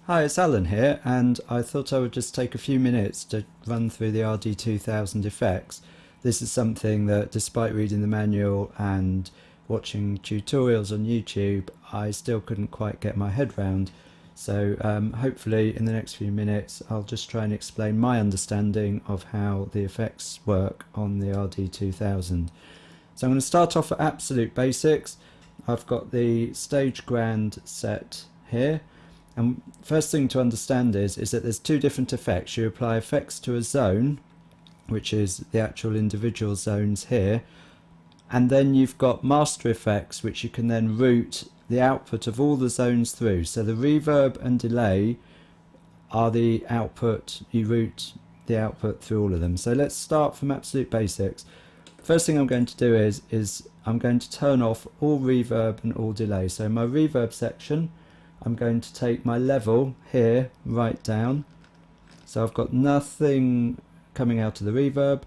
Hi, it's Alan here, and I thought I would just take a few minutes to run through the RD2000 effects. This is something that, despite reading the manual and watching tutorials on YouTube, I still couldn't quite get my head round. So hopefully in the next few minutes I'll just try and explain my understanding of how the effects work on the RD2000. So I'm going to start off at absolute basics. I've got the stage grand set here. And first thing to understand is that there's two different effects. You apply effects to a zone, which is the actual individual zones here, and then you've got master effects, which you can then route the output of all the zones through. So the reverb and delay are the output. You route the output through all of them. So let's start from absolute basics. First thing I'm going to do is I'm going to turn off all reverb and all delay. So in my reverb section, I'm going to take my level here right down, so I've got nothing coming out of the reverb,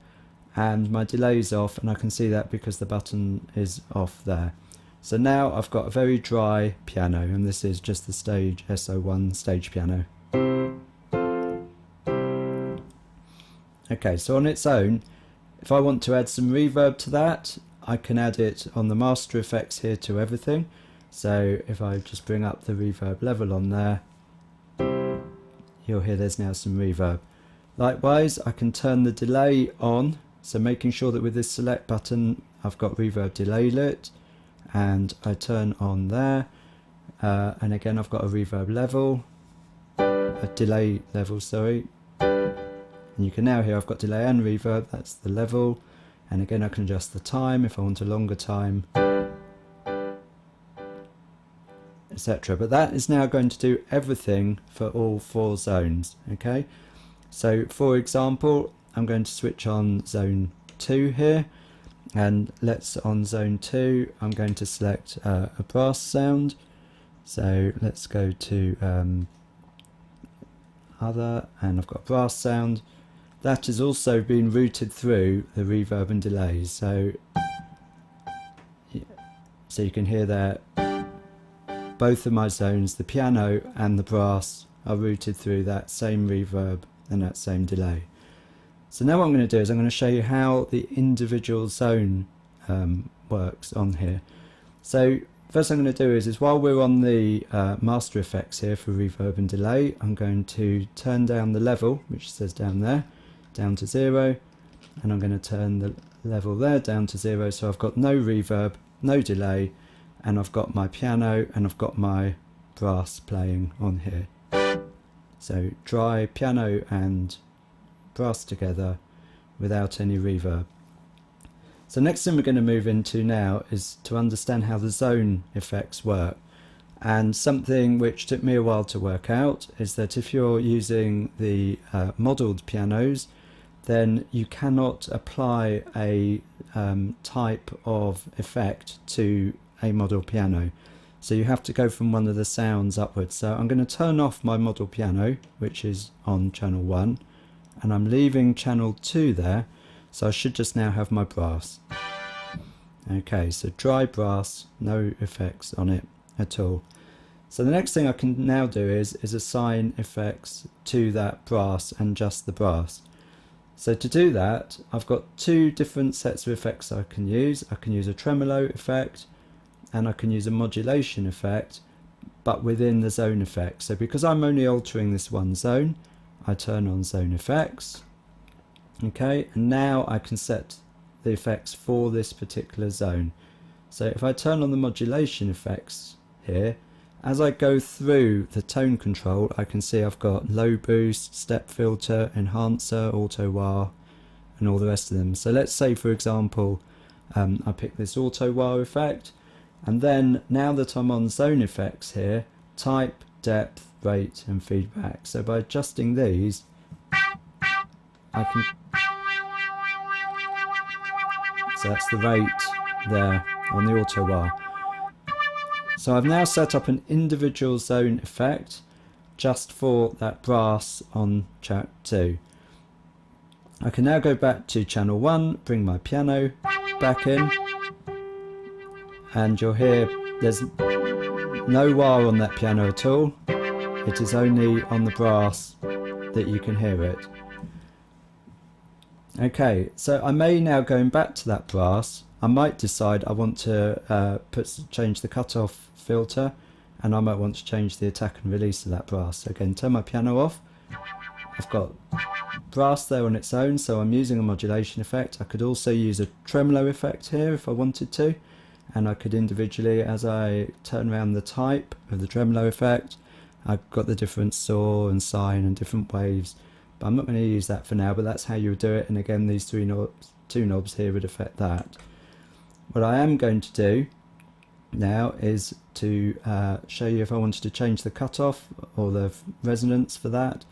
and my delay's off, and I can see that because the button is off there. So now I've got a very dry piano, and this is just the stage SO1 stage piano. Okay, so on its own, if I want to add some reverb to that, I can add it on the master effects here to everything. So if I just bring up the reverb level on there, you'll hear there's now some reverb. Likewise, I can turn the delay on, so making sure that with this select button I've got reverb delay lit, and I turn on there, and again I've got a reverb level, a delay level, sorry, and you can now hear I've got delay and reverb. That's the level, and again I can adjust the time if I want a longer time, etc. But that is now going to do everything for all four zones. Okay, so for example, I'm going to switch on zone 2 here, and on zone 2 I'm going to select a brass sound. So let's go to other, and I've got a brass sound that has also been routed through the reverb and delays. So you can hear that both of my zones, the piano and the brass, are routed through that same reverb and that same delay. So now what I'm going to do is I'm going to show you how the individual zone works on here. So first I'm going to do is while we're on the master effects here for reverb and delay, I'm going to turn down the level, which says down there, down to 0, and I'm going to turn the level there down to 0, so I've got no reverb, no delay, and I've got my piano and I've got my brass playing on here. So dry piano and brass together without any reverb. So next thing we're going to move into now is to understand how the zone effects work. And something which took me a while to work out is that if you're using the modelled pianos, then you cannot apply a type of effect to a model piano. So you have to go from one of the sounds upwards. So I'm going to turn off my model piano, which is on channel 1, and I'm leaving channel 2 there, so I should just now have my brass. Okay, so dry brass, no effects on it at all. So the next thing I can now do is assign effects to that brass and just the brass. So to do that, I've got two different sets of effects I can use. I can use a tremolo effect, and I can use a modulation effect, but within the zone effect. So because I'm only altering this one zone, I turn on zone effects. Okay, and now I can set the effects for this particular zone. So if I turn on the modulation effects here, as I go through the tone control, I can see I've got low boost, step filter, enhancer, auto wah, and all the rest of them. So let's say, for example, I pick this auto wah effect, and then now that I'm on zone effects here, type, depth, rate and feedback. So by adjusting these, I can, so that's the rate there on the auto wah. So I've now set up an individual zone effect just for that brass on track 2. I can now go back to channel 1, bring my piano back in, and you'll hear there's no wah on that piano at all. it is only on the brass that you can hear it. Okay, so I may now, going back to that brass, I might decide I want to change the cutoff filter, and I might want to change the attack and release of that brass. So again, turn my piano off. I've got brass there on its own, so I'm using a modulation effect. I could also use a tremolo effect here if I wanted to, and I could individually, as I turn around the type of the tremolo effect, I've got the different saw and sine and different waves, but I'm not going to use that for now, but that's how you would do it. And again, these two knobs here would affect that. What I am going to do now is to show you if I wanted to change the cutoff or the resonance for that.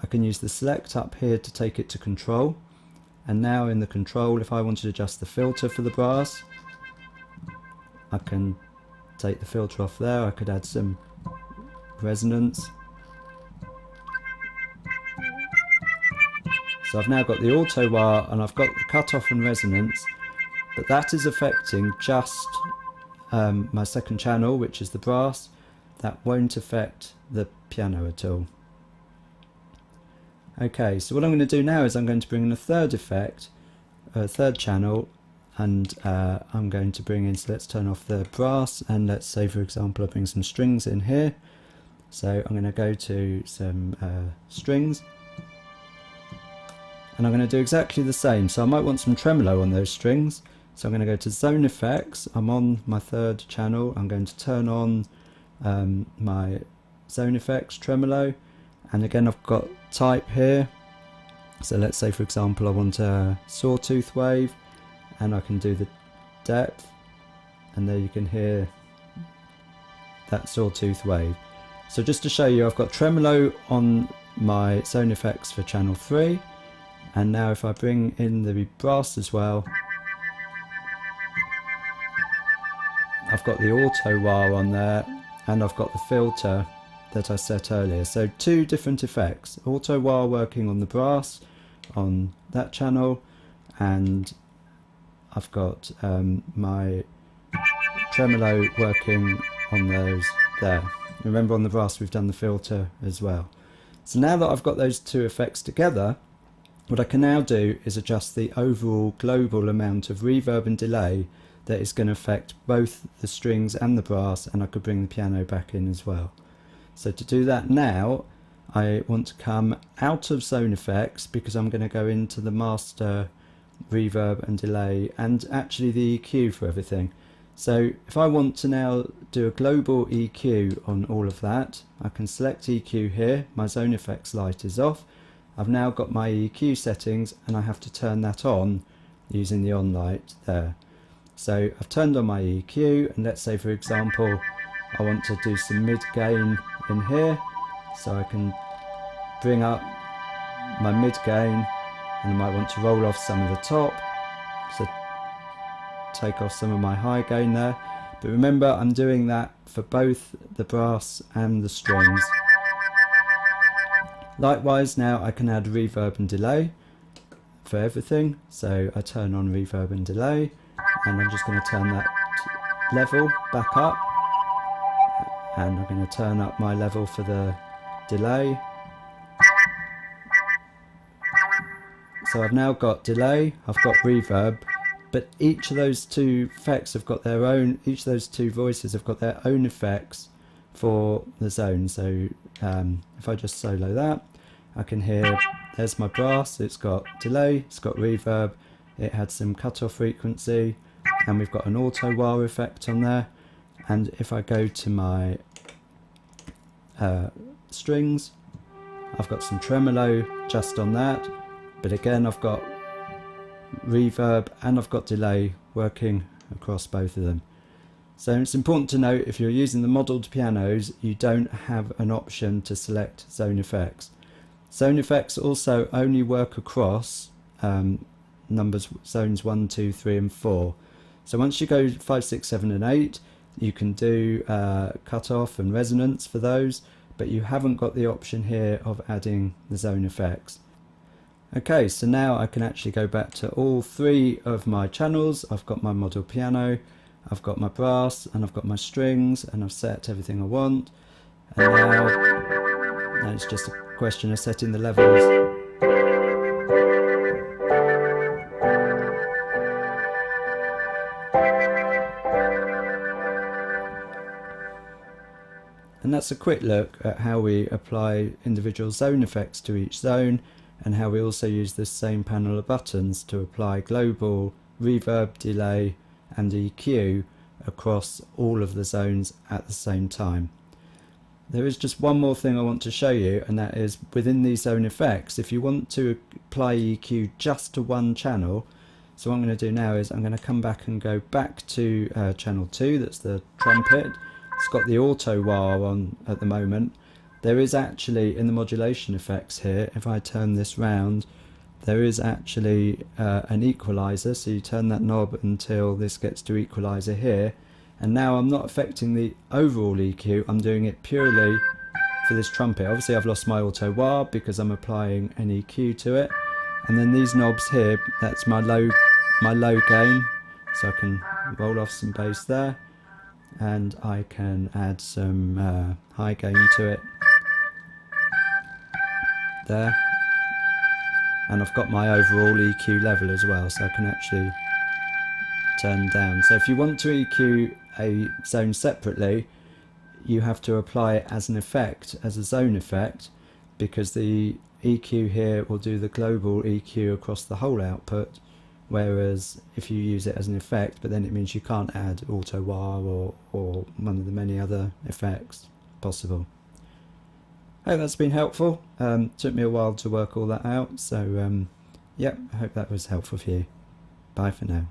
I can use the select up here to take it to control, and now in the control, if I wanted to adjust the filter for the brass, I can take the filter off there. I could add some resonance. So I've now got the auto wah and I've got the cutoff and resonance, but that is affecting just my second channel, which is the brass. That won't affect the piano at all. Okay, so what I'm going to do now is I'm going to bring in a third effect, a third channel, and I'm going to bring in, so let's turn off the brass, and let's say for example I bring some strings in here. So I'm going to go to some strings, and I'm going to do exactly the same. So I might want some tremolo on those strings, so I'm going to go to zone effects. I'm on my third channel. I'm going to turn on my zone effects tremolo, and again I've got type here. So let's say for example I want a sawtooth wave, and I can do the depth, and there you can hear that sawtooth wave. So just to show you, I've got tremolo on my zone effects for channel 3, and now if I bring in the brass as well, I've got the auto wah on there, and I've got the filter that I set earlier. So two different effects, auto wah working on the brass on that channel, and I've got my tremolo working on those there. Remember, on the brass we've done the filter as well. So now that I've got those two effects together, what I can now do is adjust the overall global amount of reverb and delay that is going to affect both the strings and the brass, and I could bring the piano back in as well. So to do that now, I want to come out of zone effects, because I'm going to go into the master reverb and delay and actually the EQ for everything. So if I want to now do a global EQ on all of that, I can select EQ here. My zone effects light is off. I've now got my EQ settings, and I have to turn that on using the on light there. So I've turned on my EQ, and let's say for example I want to do some mid gain in here, so I can bring up my mid gain, and I might want to roll off some of the top, so take off some of my high gain there. But remember, I'm doing that for both the brass and the strings. Likewise, now I can add reverb and delay for everything. So I turn on reverb and delay, and I'm just going to turn that level back up, and I'm going to turn up my level for the delay. So I've now got delay, I've got reverb, but each of those two effects have got their own, each of those two voices have got their own effects for the zone. So if I just solo that, I can hear, there's my brass, it's got delay, it's got reverb, it had some cutoff frequency, and we've got an auto wah effect on there. And if I go to my strings, I've got some tremolo just on that, but again I've got reverb and I've got delay working across both of them. So it's important to note, if you're using the modelled pianos, you don't have an option to select zone effects. Zone effects also only work across numbers, zones 1, 2, 3 and 4. So once you go 5, 6, 7 and 8, you can do cutoff and resonance for those, but you haven't got the option here of adding the zone effects. Okay, so now I can actually go back to all three of my channels. I've got my model piano, I've got my brass, and I've got my strings, and I've set everything I want. And now and it's just a question of setting the levels. And that's a quick look at how we apply individual zone effects to each zone, and how we also use this same panel of buttons to apply global, reverb, delay and EQ across all of the zones at the same time. There is just one more thing I want to show you, and that is within these zone effects, if you want to apply EQ just to one channel, so what I'm going to do now is I'm going to come back and go back to channel 2, that's the trumpet. It's got the auto wah on at the moment. There is actually, in the modulation effects here, if I turn this round, there is actually an equalizer, so you turn that knob until this gets to equalizer here, and now I'm not affecting the overall EQ, I'm doing it purely for this trumpet. Obviously I've lost my auto wah because I'm applying an EQ to it, and then these knobs here, that's my low gain, so I can roll off some bass there, and I can add some high gain to it there, and I've got my overall EQ level as well, so I can actually turn down. So if you want to EQ a zone separately, you have to apply it as an effect, as a zone effect, because the EQ here will do the global EQ across the whole output, whereas if you use it as an effect, but then it means you can't add auto wah or one of the many other effects possible. I hope that's been helpful. Took me a while to work all that out, so yeah, I hope that was helpful for you. Bye for now.